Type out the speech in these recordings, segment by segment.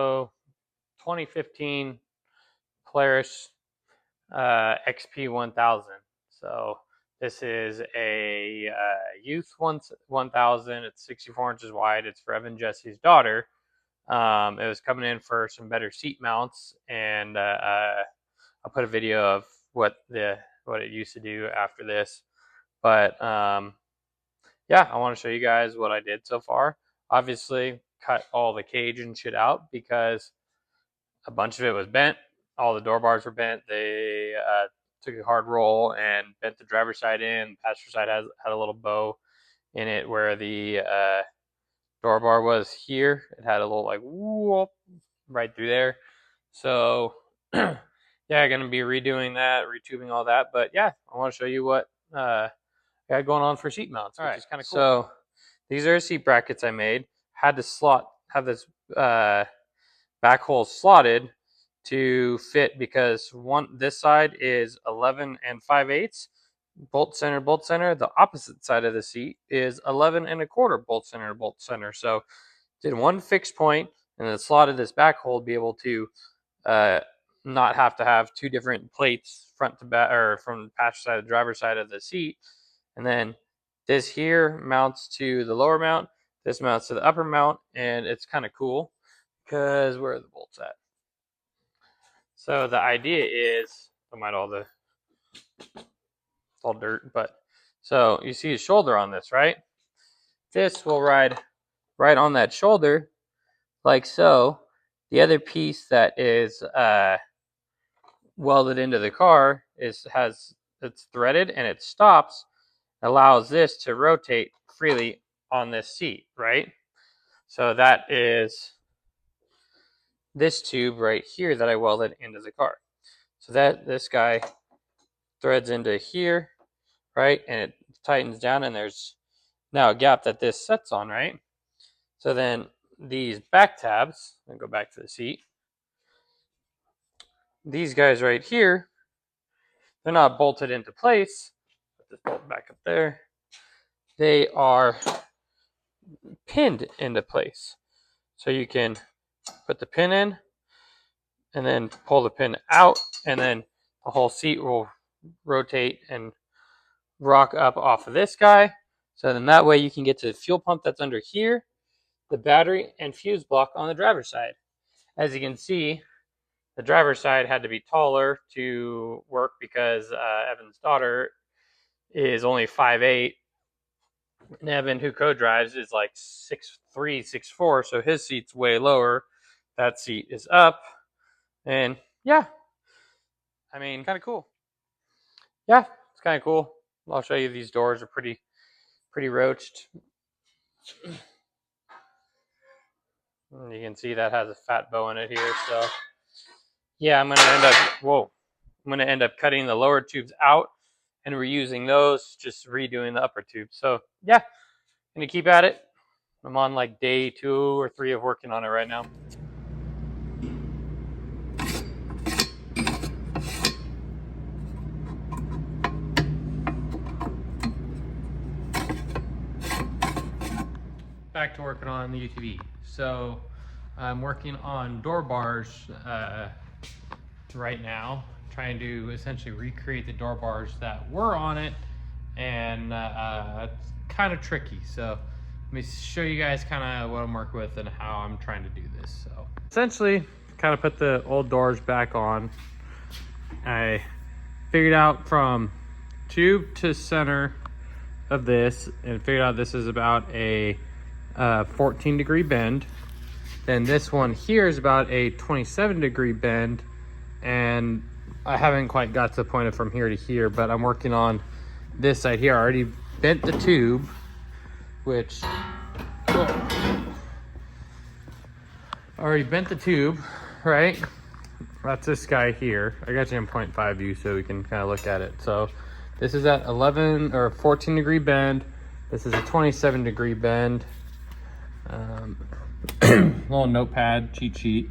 So 2015 Polaris XP 1000. So this is a Youth 1000. It's 64 inches wide. It's for Evan Jesse's daughter. It was coming in for some better seat mounts, and I'll put a video of what it used to do after this. But yeah, I want to show you guys what I did so far. Obviously, cut all the cage and shit out because a bunch of it was bent. All the door bars were bent. They took a hard roll and bent the driver's side in. The passenger side had a little bow in it where the door bar was here. It had a little like whoop right through there. So yeah, going to be redoing that, retubing all that. But yeah, I want to show you what I got going on for seat mounts, which is kind of cool. So these are seat brackets I made. Had to have this back hole slotted to fit because this side is 11 5/8 bolt center. The opposite side of the seat is 11 1/4 bolt center. So did one fixed point and then slotted this back hole to be able to not have to have two different plates front to back, or from the passenger side to the driver's side of the seat. And then this here mounts to the lower mount. This mounts to the upper mount, and it's kind of cool because where are the bolts at? So the idea is, it's all dirt, but so you see his shoulder on this, right? This will ride right on that shoulder, like so. The other piece that is welded into the car it's threaded and it stops, allows this to rotate freely on this seat, right? So that is this tube right here that I welded into the car. So that this guy threads into here, right? And it tightens down, and there's now a gap that this sets on, right? So then these back tabs, I'll go back to the seat. These guys right here, they're not bolted into place. Put this bolt back up there. They are pinned into place. So you can put the pin in and then pull the pin out, and then the whole seat will rotate and rock up off of this guy. So then that way you can get to the fuel pump that's under here, the battery, and fuse block on the driver's side. As you can see, the driver's side had to be taller to work because Evan's daughter is only 5'8", and Evan, who co-drives, is like 6'3", 6'4", so his seat's way lower. That seat is up, and yeah, I mean, kind of cool. Yeah, it's kind of cool. I'll show you. These doors are pretty roached. And you can see that has a fat bow in it here. So yeah, I'm gonna end up cutting the lower tubes out and reusing those, just redoing the upper tube. So yeah, gonna keep at it. I'm on like day 2 or 3 of working on it right now. Back to working on the UTV. So I'm working on door bars right now, trying to essentially recreate the door bars that were on it, and it's kind of tricky. So let me show you guys kind of what I'm working with and how I'm trying to do this. So essentially, kind of put the old doors back on. I figured out from tube to center of this, and figured out this is about a 14-degree bend. Then this one here is about a 27-degree bend, and I haven't quite got to the point of from here to here, but I'm working on this side here. I already bent the tube, right? That's this guy here. I got you in 0.5 view so we can kind of look at it. So this is at 11 or 14-degree bend. This is a 27-degree bend. Little notepad cheat sheet.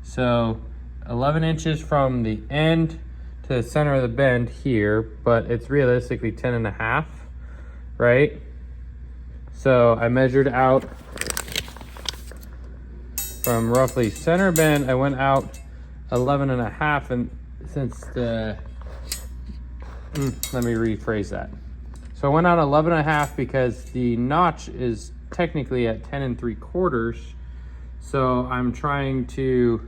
So 11 inches from the end to the center of the bend here, but it's realistically 10.5, right? So I measured out from roughly center bend, I went out 11.5, and since the, let me rephrase that. So I went out 11.5 because the notch is technically at 10 3/4. So I'm trying to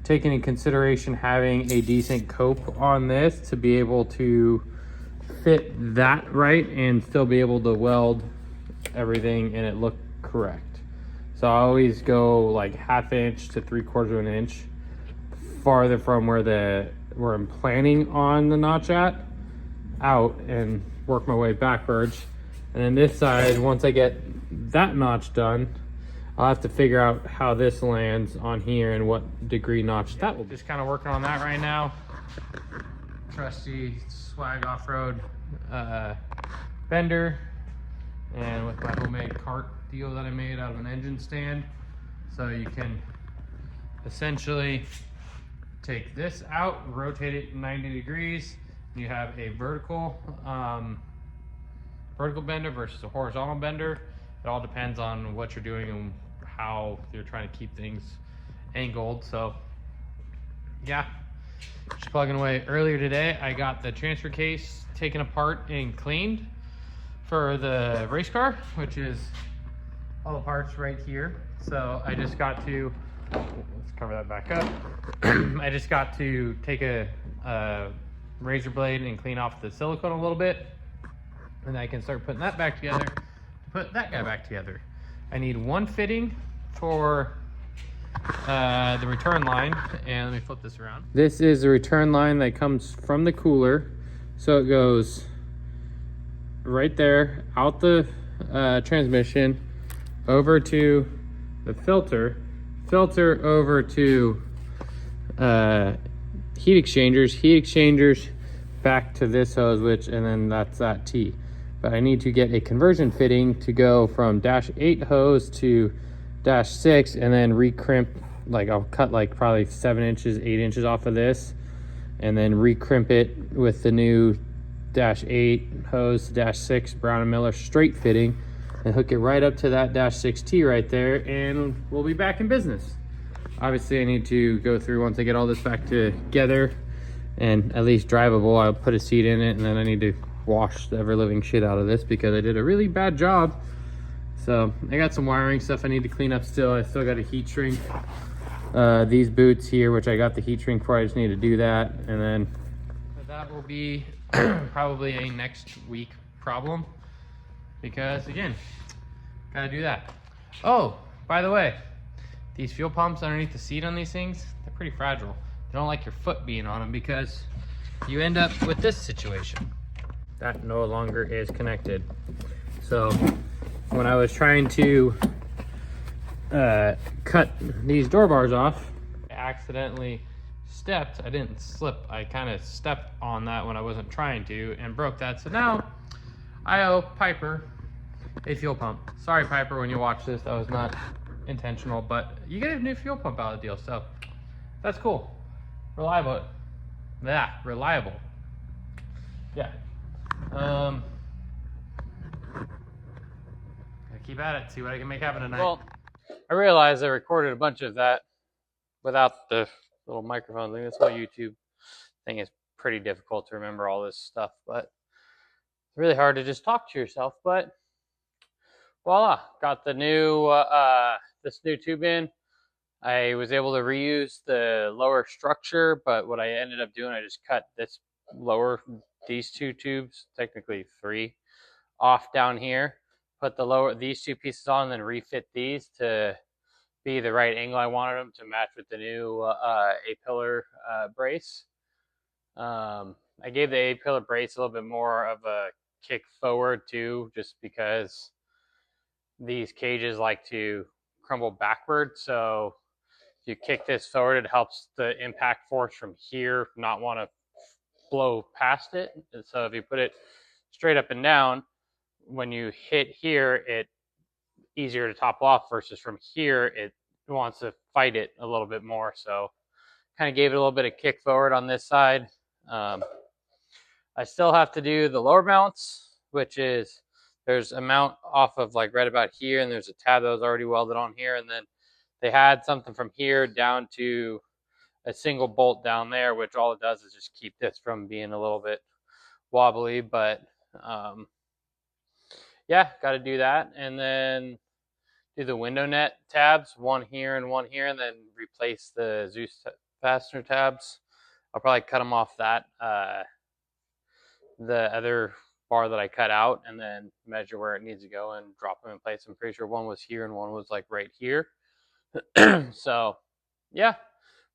take into consideration having a decent cope on this to be able to fit that right and still be able to weld everything and it look correct. So I always go like 1/2 inch to 3/4 inch farther from where I'm planning on the notch out and work my way backwards. And then this side, once I get that notch done, I'll have to figure out how this lands on here and what degree notch that will be. Just kind of working on that right now. Trusty swag off-road bender, and with my homemade cart deal that I made out of an engine stand. So you can essentially take this out, rotate it 90 degrees, and you have a vertical bender versus a horizontal bender. It all depends on what you're doing and how you're trying to keep things angled. So yeah, just plugging away. Earlier today, I got the transfer case taken apart and cleaned for the race car, which is all the parts right here. So I just got to, let's cover that back up. I just got to take a razor blade and clean off the silicone a little bit, and I can start putting that back together to put that guy back together. I need one fitting for the return line, and let me flip this around. This is the return line that comes from the cooler. So it goes right there, out the transmission, over to the filter over to heat exchangers back to this hose, and then that's that T. But I need to get a conversion fitting to go from -8 hose to -6, and then recrimp, like I'll cut like probably 7 inches, 8 inches off of this, and then recrimp it with the new -8 hose, -6 Brown & Miller straight fitting, and hook it right up to that -6T right there, and we'll be back in business. Obviously I need to go through, once I get all this back together and at least drivable, I'll put a seat in it, and then I need to wash the ever-living shit out of this because I did a really bad job. So I got some wiring stuff I need to clean up still. I still got to heat shrink these boots here, which I got the heat shrink for. I just need to do that, and then that will be probably a next week problem, because again, gotta do that. Oh, by the way, these fuel pumps underneath the seat on these things, they're pretty fragile. They don't like your foot being on them, because you end up with this situation. That no longer is connected. So when I was trying to cut these door bars off, I accidentally stepped. I didn't slip. I kind of stepped on that when I wasn't trying to and broke that. So now I owe Piper a fuel pump. Sorry, Piper, when you watch this, that was not intentional, but you get a new fuel pump out of the deal, so that's cool. Reliable. Yeah, reliable. Yeah. I keep at it, see what I can make happen tonight. Well, I realized I recorded a bunch of that without the little microphone thing. This whole YouTube thing is pretty difficult to remember all this stuff, but it's really hard to just talk to yourself. But voila, got the new this new tube in. I was able to reuse the lower structure, but what I ended up doing, I just cut these two tubes, technically 3, off down here, put these 2 pieces on, and then refit these to be the right angle I wanted them to match with the new A-pillar brace. I gave the A-pillar brace a little bit more of a kick forward too, just because these cages like to crumble backward. So if you kick this forward, it helps the impact force from here not want to blow past it. And so if you put it straight up and down, when you hit here, it's easier to top off, versus from here, it wants to fight it a little bit more. So kind of gave it a little bit of kick forward on this side. I still have to do the lower mounts, which is, there's a mount off of like right about here, and there's a tab that was already welded on here, and then they had something from here down to a single bolt down there, which all it does is just keep this from being a little bit wobbly. But yeah, got to do that, and then do the window net tabs, one here, and then replace the Zeus fastener tabs. I'll probably cut them off that the other bar that I cut out, and then measure where it needs to go and drop them in place. I'm pretty sure one was here and one was like right here. So yeah,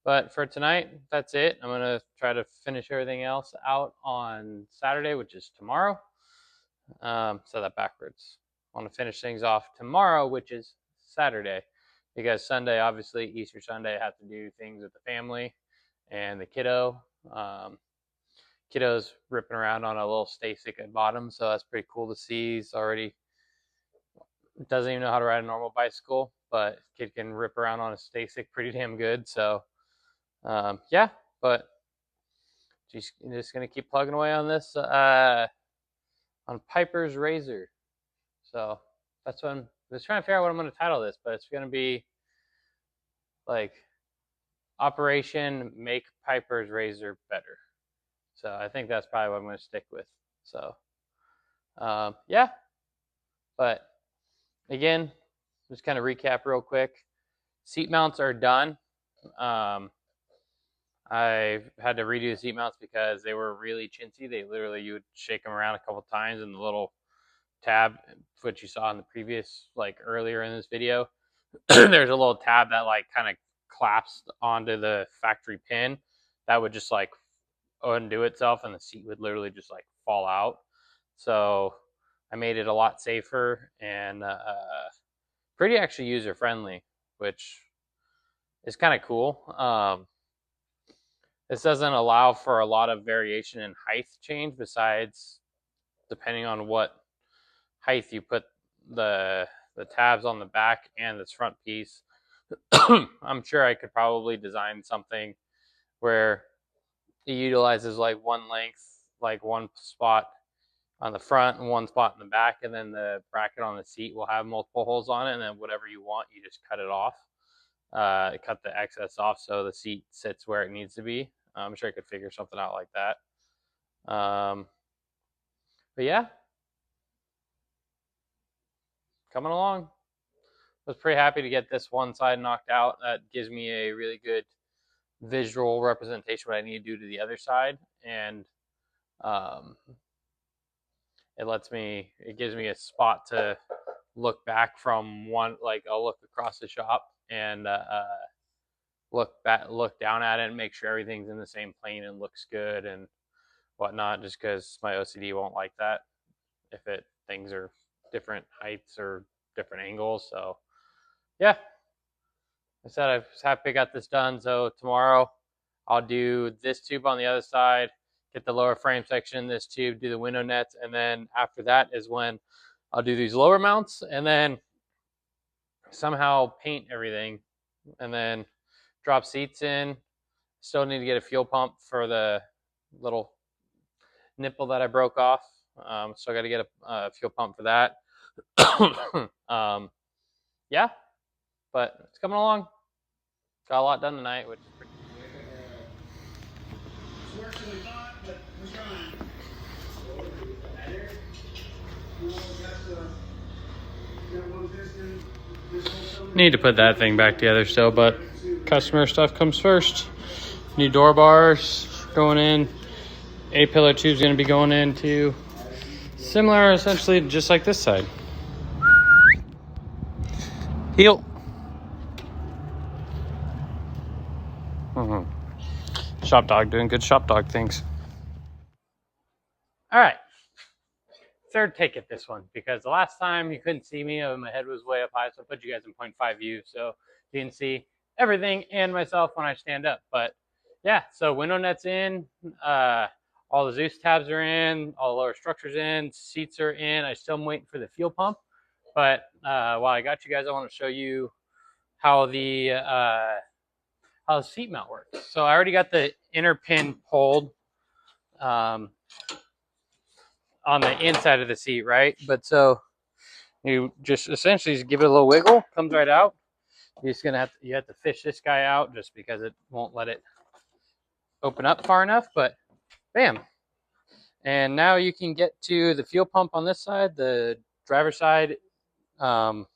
but for tonight, that's it. I'm gonna try to finish everything else out on Saturday, which is tomorrow. Said that backwards. I want to finish things off tomorrow, which is Saturday, because Sunday, obviously Easter Sunday, I have to do things with the family and the kiddo. Kiddo's ripping around on a little Stasic at bottom, so that's pretty cool to see. He's already doesn't even know how to ride a normal bicycle, but kid can rip around on a Stasic pretty damn good. So yeah, but just gonna keep plugging away on this on Piper's RZR. So that's what I'm just trying to figure out what I'm gonna title this, but it's gonna be like Operation Make Piper's RZR Better. So I think that's probably what I'm going to stick with. So, yeah. But again, just kind of recap real quick. Seat mounts are done. I've had to redo the seat mounts because they were really chintzy. They literally, you would shake them around a couple times, and the little tab, which you saw in the previous, like earlier in this video, there's a little tab that like kind of claps onto the factory pin that would just like undo itself, and the seat would literally just like fall out. So I made it a lot safer and pretty actually user friendly, which is kind of cool. This doesn't allow for a lot of variation in height change, besides depending on what height you put the tabs on the back and this front piece. I'm sure I could probably design something where it utilizes like one length, like one spot on the front and one spot in the back, and then the bracket on the seat will have multiple holes on it, and then whatever you want, you just cut it off, cut the excess off so the seat sits where it needs to be. I'm sure I could figure something out like that. But yeah, coming along. I was pretty happy to get this one side knocked out. That gives me a really good visual representation of what I need to do to the other side, and it gives me a spot to look back from one, like I'll look across the shop and look down at it and make sure everything's in the same plane and looks good and whatnot, just because my OCD won't like that if things are different heights or different angles. So yeah, I said I was happy I got this done. So tomorrow I'll do this tube on the other side, get the lower frame section in this tube, do the window nets, and then after that is when I'll do these lower mounts, and then somehow paint everything, and then drop seats in. Still need to get a fuel pump for the little nipple that I broke off. So I got to get a fuel pump for that. Yeah, but it's coming along. Got a lot done tonight, which is pretty Need to put that thing back together still, but customer stuff comes first. New door bars going in. A-pillar tube's going to be going in too. Similar, essentially, just like this side. Heel. Shop dog doing good shop dog things. All right. Third take at this one, because the last time you couldn't see me, my head was way up high, so I put you guys in 0.5 view so you can see everything and myself when I stand up. But yeah, so window net's in, all the Zeus tabs are in, all the lower structures in, seats are in. I still am waiting for the fuel pump, but while I got you guys, I want to show you how the seat mount works. So I already got the inner pin pulled on the inside of the seat, right? But so you just essentially just give it a little wiggle, comes right out. You're just gonna you have to fish this guy out just because it won't let it open up far enough, but bam. And now you can get to the fuel pump on this side, the driver's side. Um,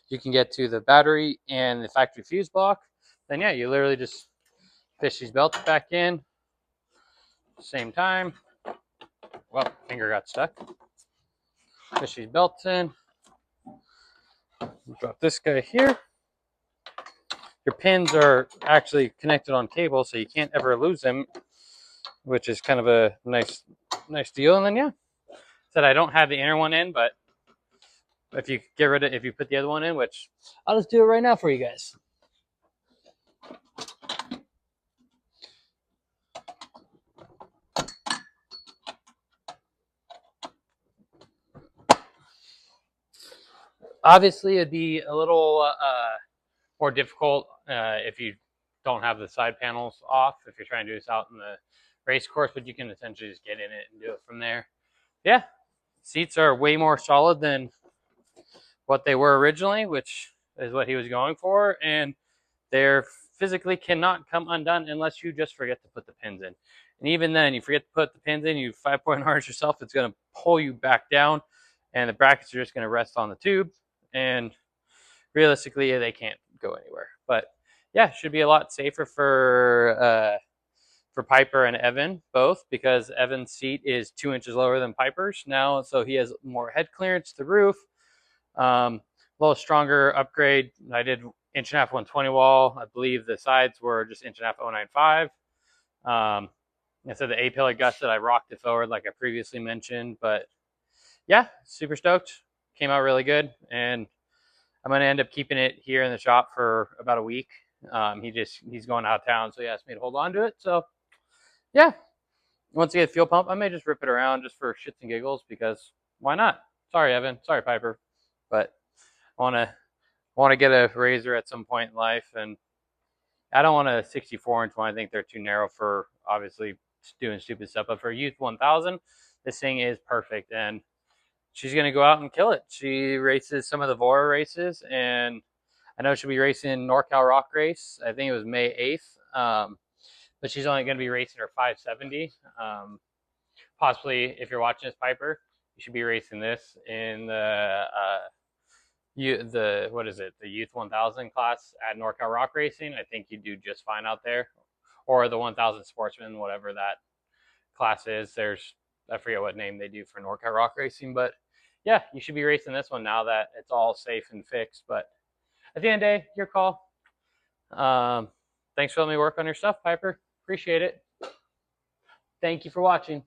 you can get to the battery and the factory fuse block. Then yeah, you literally just fish these belts back in. Same time. Well, finger got stuck. Fish these belts in. Drop this guy here. Your pins are actually connected on cable, so you can't ever lose them, which is kind of a nice deal. And then yeah, said I don't have the inner one in, but if you get rid of, if you put the other one in, which I'll just do it right now for you guys. Obviously, it'd be a little more difficult if you don't have the side panels off, if you're trying to do this out in the race course, but you can essentially just get in it and do it from there. Yeah, seats are way more solid than what they were originally, which is what he was going for, and they're physically cannot come undone unless you just forget to put the pins in. And even then, you forget to put the pins in, you 5-point harness yourself, it's going to pull you back down, and the brackets are just going to rest on the tube, and realistically, they can't go anywhere. But yeah, should be a lot safer for Piper and Evan both, because Evan's seat is 2 inches lower than Piper's now, so he has more head clearance to the roof. A little stronger upgrade. I did 1.5-inch 120 wall. I believe the sides were just 1.5-inch 095. So the A-pillar gusset, I rocked it forward like I previously mentioned. But yeah, super stoked. Came out really good, and I'm gonna end up keeping it here in the shop for about a week. He's going out of town, so he asked me to hold on to it. So yeah, once I get the fuel pump, I may just rip it around just for shits and giggles, because why not? Sorry, Evan. Sorry, Piper. But I want to get a RZR at some point in life, and I don't want a 64-inch one. I think they're too narrow for obviously doing stupid stuff. But for Youth 1000, this thing is perfect, and she's gonna go out and kill it. She races some of the Vora races, and I know she'll be racing NorCal Rock Race. I think it was May 8th. But she's only going to be racing her 570. Possibly, if you're watching this, Piper, you should be racing this in what is it? The Youth 1000 class at NorCal Rock Racing. I think you do just fine out there, or the 1000 Sportsman, whatever that class is. I forget what name they do for NorCal Rock Racing, but yeah, you should be racing this one now that it's all safe and fixed. But at the end of the day, your call. Thanks for letting me work on your stuff, Piper. Appreciate it. Thank you for watching.